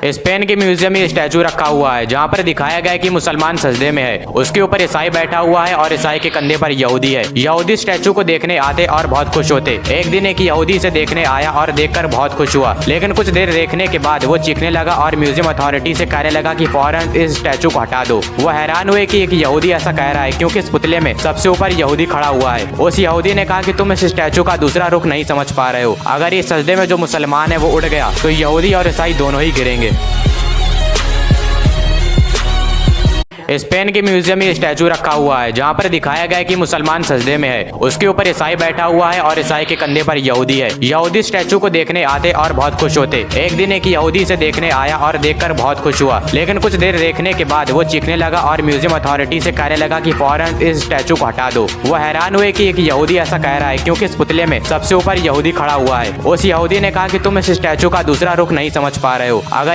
Spain के museum में statue रखा हुआ है जहाँ पर दिखाया गया है कि मुसलमान सजदे में है। उसके ऊपर ईसाई बैठा हुआ है और ईसाई के कंधे पर यहूदी है। यहूदी स्टैचू को देखने आते और बहुत खुश होते। एक दिन एक यहूदी इसे देखने आया और देखकर बहुत खुश हुआ, लेकिन कुछ देर देखने के बाद वो चीखने लगा और म्यूजियम अथॉरिटी से कहने लगा कि फौरन इस स्टैचू को हटा दो। वो हैरान हुए कि एक यहूदी ऐसा कह रहा है क्योंकि इस पुतले में सबसे ऊपर यहूदी खड़ा हुआ है। उस यहूदी ने कहा कि तुम इस स्टैचू का दूसरा रुख नहीं समझ पा रहे हो। अगर ये सजदे में जो मुसलमान है वो उड़ गया तो यहूदी और ईसाई दोनों ही गिरेंगे। स्पेन के म्यूजियम में स्टैचू रखा हुआ है जहाँ पर दिखाया गया है कि मुसलमान सजदे में है। उसके ऊपर ईसाई बैठा हुआ है और ईसाई के कंधे पर यहूदी है। यहूदी स्टैचू को देखने आते और बहुत खुश होते। एक दिन एक यहूदी इसे देखने आया और देखकर बहुत खुश हुआ, लेकिन कुछ देर देखने के बाद वो चीखने लगा और म्यूजियम अथॉरिटी से कहने लगा कि फौरन इस स्टैचू को हटा दो। वो हैरान हुए कि एक यहूदी ऐसा कह रहा है क्योंकि इस पुतले में सबसे ऊपर यहूदी खड़ा हुआ है। उस यहूदी ने कहा कि तुम इस स्टैचू का दूसरा रुख नहीं समझ पा रहे हो। अगर